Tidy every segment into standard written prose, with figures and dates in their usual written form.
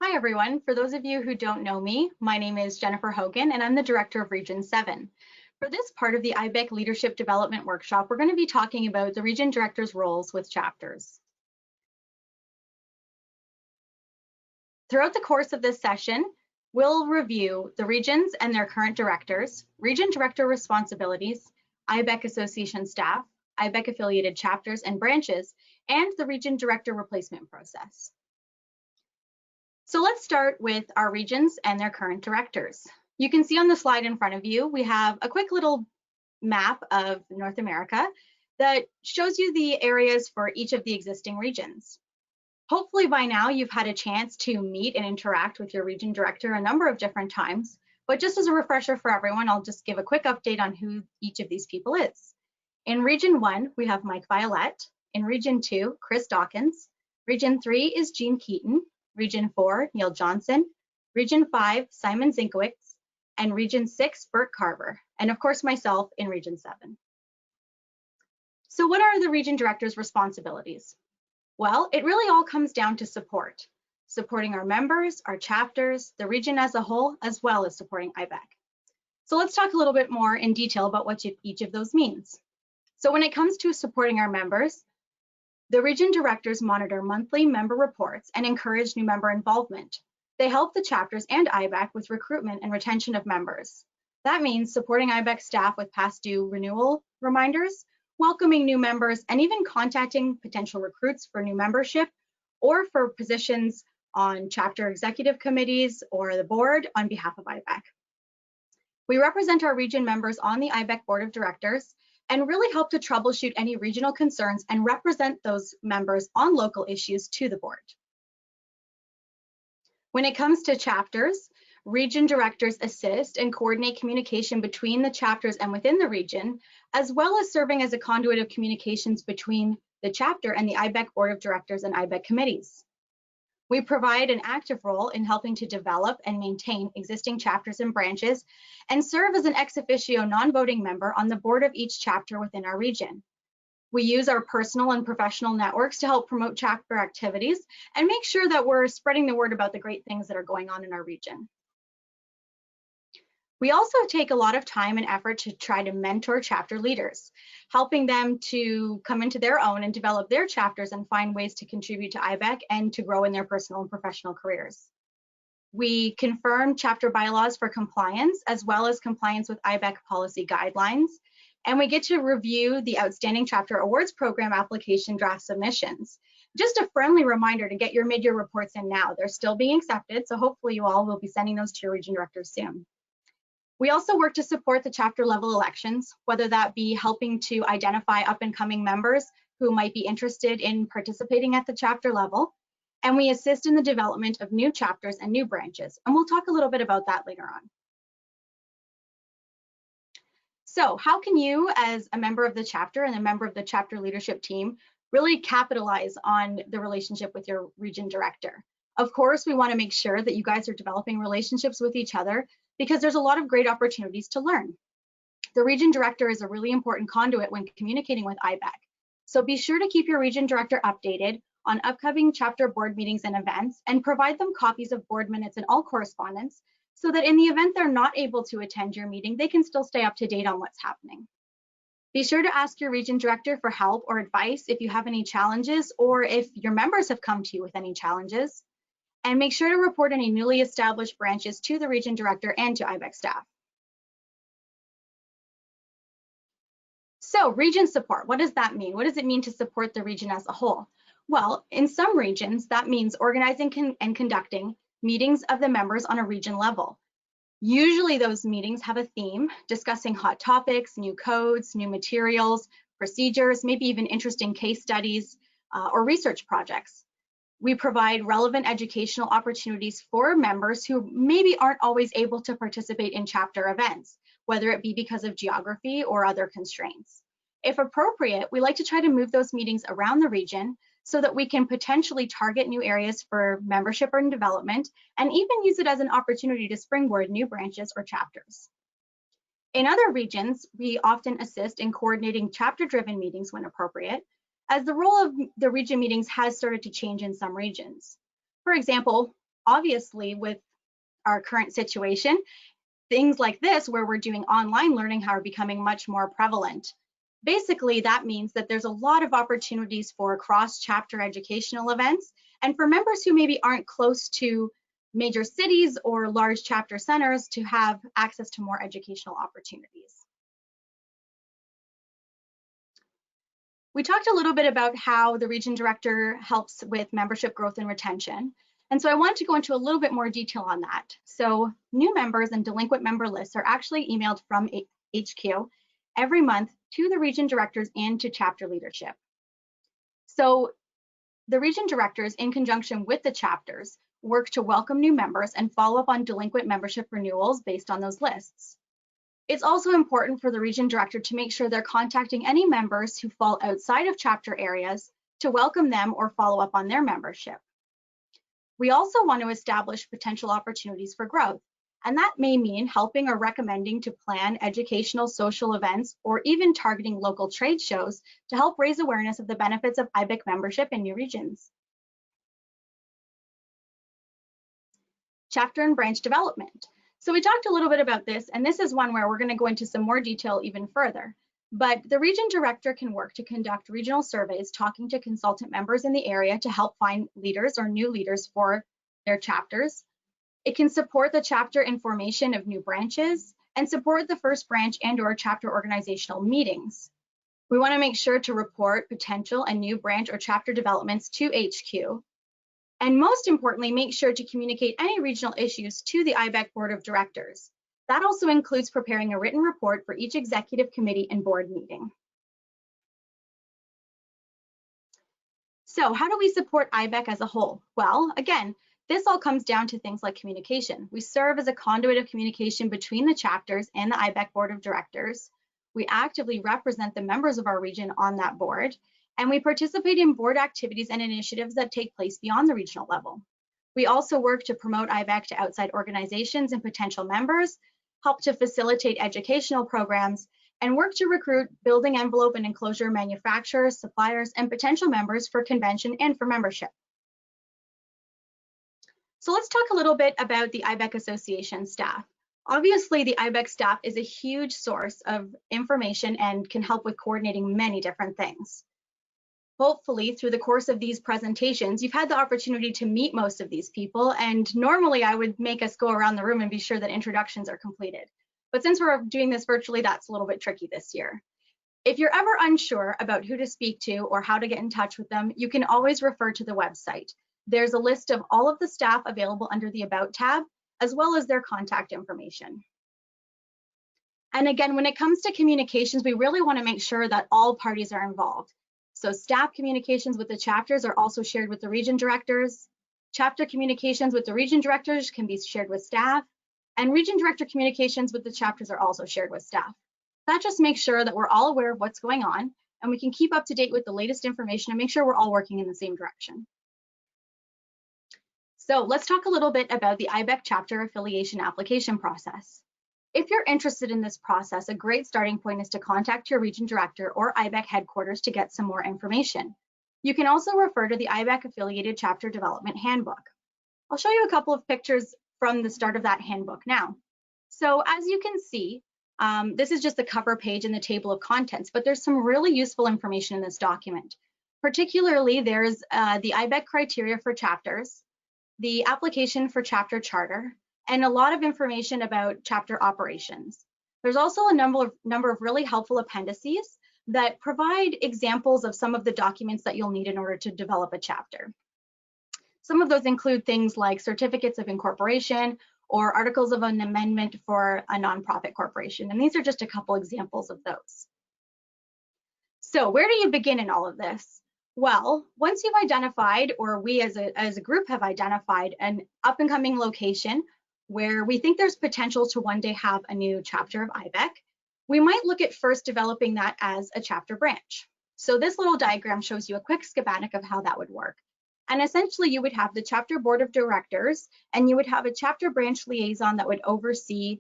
Hi, everyone. For those of you who don't know me, my name is Jennifer Hogan, and I'm the Director of Region 7. For this part of the IIBEC Leadership Development Workshop, we're going to be talking about the Region Director's roles with chapters. Throughout the course of this session, we'll review the regions and their current directors, Region Director responsibilities, IIBEC Association staff, IIBEC affiliated chapters and branches, and the Region Director replacement process. So let's start with our regions and their current directors. You can see on the slide in front of you, we have a quick little map of North America that shows you the areas for each of the existing regions. Hopefully by now you've had a chance to meet and interact with your region director a number of different times, but just as a refresher for everyone, I'll just give a quick update on who each of these people is. In Region 1, we have Mike Violette. In Region 2, Chris Dawkins. Region 3 is Jean Keaton. Region 4, Neil Johnson. Region 5, Simon Zinkowicz. And Region 6, Bert Carver. And of course, myself in Region 7. So what are the region director's responsibilities? Well, it really all comes down to support. Supporting our members, our chapters, the region as a whole, as well as supporting IIBEC. So let's talk a little bit more in detail about what each of those means. So when it comes to supporting our members, the region directors monitor monthly member reports and encourage new member involvement. They help the chapters and IIBEC with recruitment and retention of members. That means supporting IIBEC staff with past due renewal reminders, welcoming new members, and even contacting potential recruits for new membership or for positions on chapter executive committees or the board on behalf of IIBEC. We represent our region members on the IIBEC Board of Directors and really help to troubleshoot any regional concerns and represent those members on local issues to the board. When it comes to chapters, region directors assist and coordinate communication between the chapters and within the region, as well as serving as a conduit of communications between the chapter and the IIBEC Board of Directors and IIBEC committees. We provide an active role in helping to develop and maintain existing chapters and branches and serve as an ex officio non-voting member on the board of each chapter within our region. We use our personal and professional networks to help promote chapter activities and make sure that we're spreading the word about the great things that are going on in our region. We also take a lot of time and effort to try to mentor chapter leaders, helping them to come into their own and develop their chapters and find ways to contribute to IIBEC and to grow in their personal and professional careers. We confirm chapter bylaws for compliance, as well as compliance with IIBEC policy guidelines, and we get to review the Outstanding Chapter Awards Program application draft submissions. Just a friendly reminder to get your mid-year reports in now. They're still being accepted, so hopefully you all will be sending those to your region directors soon. We also work to support the chapter level elections, whether that be helping to identify up and coming members who might be interested in participating at the chapter level. And we assist in the development of new chapters and new branches. And we'll talk a little bit about that later on. So how can you, as a member of the chapter and a member of the chapter leadership team, really capitalize on the relationship with your region director? Of course, we want to make sure that you guys are developing relationships with each other, because there's a lot of great opportunities to learn. The region director is a really important conduit when communicating with IIBEC. So be sure to keep your region director updated on upcoming chapter board meetings and events, and provide them copies of board minutes and all correspondence, so that in the event they're not able to attend your meeting, they can still stay up to date on what's happening. Be sure to ask your region director for help or advice if you have any challenges, or if your members have come to you with any challenges. And make sure to report any newly established branches to the region director and to IIBEC staff. So region support, what does that mean? What does it mean to support the region as a whole? Well, in some regions, that means organizing and conducting meetings of the members on a region level. Usually those meetings have a theme, discussing hot topics, new codes, new materials, procedures, maybe even interesting case studies or research projects. We provide relevant educational opportunities for members who maybe aren't always able to participate in chapter events, whether it be because of geography or other constraints. If appropriate, we like to try to move those meetings around the region so that we can potentially target new areas for membership and development, and even use it as an opportunity to springboard new branches or chapters. In other regions, we often assist in coordinating chapter-driven meetings when appropriate, as the role of the region meetings has started to change in some regions. For example, Obviously, with our current situation, things like this, where we're doing online learning, are becoming much more prevalent. Basically, that means that there's a lot of opportunities for cross-chapter educational events, and for members who maybe aren't close to major cities or large chapter centers to have access to more educational opportunities. We talked a little bit about how the region director helps with membership growth and retention. And so I want to go into a little bit more detail on that. So new members and delinquent member lists are actually emailed from HQ every month to the region directors and to chapter leadership. So the region directors, in conjunction with the chapters, work to welcome new members and follow up on delinquent membership renewals based on those lists. It's also important for the region director to make sure they're contacting any members who fall outside of chapter areas to welcome them or follow up on their membership. We also want to establish potential opportunities for growth, and that may mean helping or recommending to plan educational social events or even targeting local trade shows to help raise awareness of the benefits of IIBEC membership in new regions. Chapter and branch development. So we talked a little bit about this, and this is one where we're going to go into some more detail even further. But the region director can work to conduct regional surveys, talking to consultant members in the area to help find leaders or new leaders for their chapters. It can support the chapter in formation of new branches and support the first branch and/or chapter organizational meetings. We want to make sure to report potential and new branch or chapter developments to HQ. And most importantly, make sure to communicate any regional issues to the IIBEC Board of Directors. That also includes preparing a written report for each executive committee and board meeting. So how do we support IIBEC as a whole? Well, again, this all comes down to things like communication. We serve as a conduit of communication between the chapters and the IIBEC Board of Directors. We actively represent the members of our region on that board, and we participate in board activities and initiatives that take place beyond the regional level. We also work to promote IIBEC to outside organizations and potential members, help to facilitate educational programs, and work to recruit building envelope and enclosure manufacturers, suppliers, and potential members for convention and for membership. So let's talk a little bit about the IIBEC Association staff. Obviously, the IIBEC staff is a huge source of information and can help with coordinating many different things. Hopefully, through the course of these presentations, you've had the opportunity to meet most of these people, and normally I would make us go around the room and be sure that introductions are completed. But since we're doing this virtually, that's a little bit tricky this year. If you're ever unsure about who to speak to or how to get in touch with them, you can always refer to the website. There's a list of all of the staff available under the About tab, as well as their contact information. And again, when it comes to communications, we really want to make sure that all parties are involved. So staff communications with the chapters are also shared with the region directors. Chapter communications with the region directors can be shared with staff, and region director communications with the chapters are also shared with staff. That just makes sure that we're all aware of what's going on, and we can keep up to date with the latest information and make sure we're all working in the same direction. So let's talk a little bit about the IIBEC chapter affiliation application process. If you're interested in this process, a great starting point is to contact your region director or IIBEC headquarters to get some more information. You can also refer to the IIBEC Affiliated Chapter Development Handbook. I'll show you a couple of pictures from the start of that handbook now. So as you can see, this is just the cover page in the table of contents, but there's some really useful information in this document. Particularly, there's the IIBEC criteria for chapters, the application for chapter charter, and a lot of information about chapter operations. There's also a number of really helpful appendices that provide examples of some of the documents that you'll need in order to develop a chapter. Some of those include things like certificates of incorporation or articles of an amendment for a nonprofit corporation. And these are just a couple examples of those. So where do you begin in all of this? Well, once you've identified, or we as a group have identified, an up and coming location where we think there's potential to one day have a new chapter of IIBEC, we might look at first developing that as a chapter branch. So this little diagram shows you a quick schematic of how that would work. And essentially you would have the chapter board of directors, and you would have a chapter branch liaison that would oversee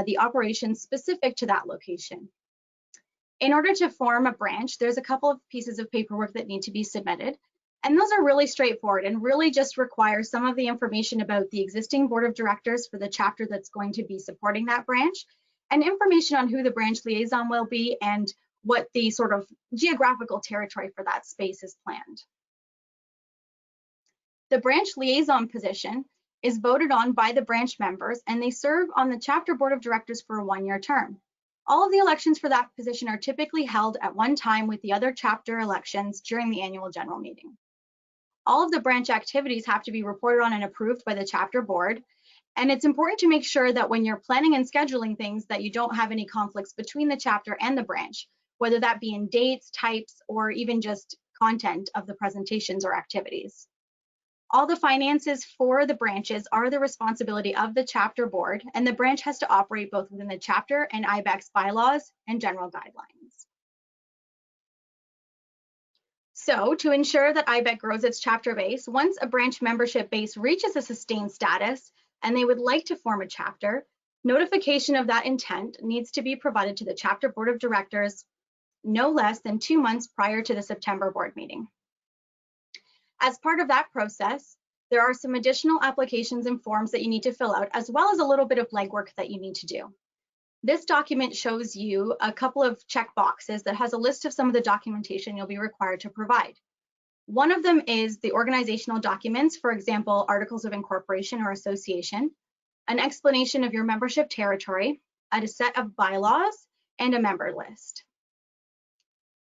the operations specific to that location. In order to form a branch, there's a couple of pieces of paperwork that need to be submitted. And those are really straightforward and really just require some of the information about the existing board of directors for the chapter that's going to be supporting that branch, and information on who the branch liaison will be and what the sort of geographical territory for that space is planned. The branch liaison position is voted on by the branch members, and they serve on the chapter board of directors for a one-year term. All of the elections for that position are typically held at one time with the other chapter elections during the annual general meeting. All of the branch activities have to be reported on and approved by the chapter board. And it's important to make sure that when you're planning and scheduling things that you don't have any conflicts between the chapter and the branch, whether that be in dates, types, or even just content of the presentations or activities. All the finances for the branches are the responsibility of the chapter board, and the branch has to operate both within the chapter and IIBEC's bylaws and general guidelines. So to ensure that IIBEC grows its chapter base, once a branch membership base reaches a sustained status and they would like to form a chapter, notification of that intent needs to be provided to the chapter board of directors no less than 2 months prior to the September board meeting. As part of that process, there are some additional applications and forms that you need to fill out, as well as a little bit of legwork that you need to do. This document shows you a couple of check boxes that has a list of some of the documentation you'll be required to provide. One of them is the organizational documents, for example, articles of incorporation or association, an explanation of your membership territory, a set of bylaws, and a member list.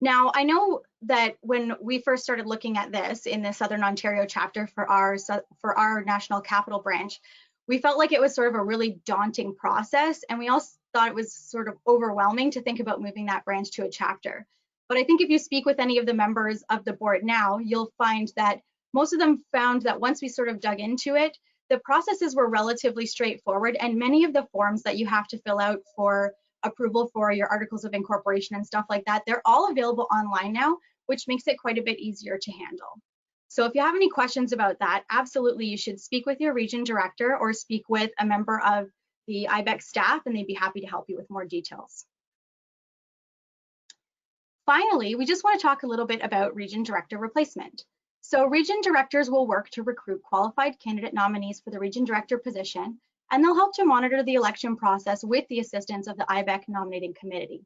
Now, I know that when we first started looking at this in the Southern Ontario chapter for our National Capital branch, we felt like it was sort of a really daunting process, and we also thought it was sort of overwhelming to think about moving that branch to a chapter. But I think if you speak with any of the members of the board now, you'll find that most of them found that once we sort of dug into it, the processes were relatively straightforward, and many of the forms that you have to fill out for approval for your articles of incorporation and stuff like that, they're all available online now, which makes it quite a bit easier to handle. So if you have any questions about that, absolutely you should speak with your region director or speak with a member of the IIBEC staff, and they'd be happy to help you with more details. Finally, we just want to talk a little bit about region director replacement. So region directors will work to recruit qualified candidate nominees for the region director position, and they'll help to monitor the election process with the assistance of the IIBEC nominating committee.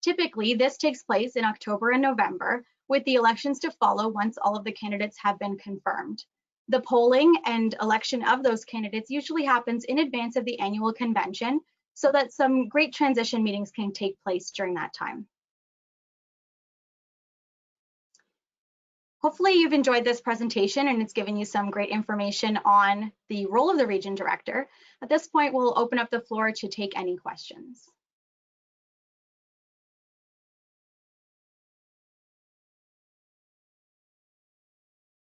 Typically, this takes place in October and November, with the elections to follow once all of the candidates have been confirmed. The polling and election of those candidates usually happens in advance of the annual convention, so that some great transition meetings can take place during that time. Hopefully you've enjoyed this presentation and it's given you some great information on the role of the region director. At this point, we'll open up the floor to take any questions.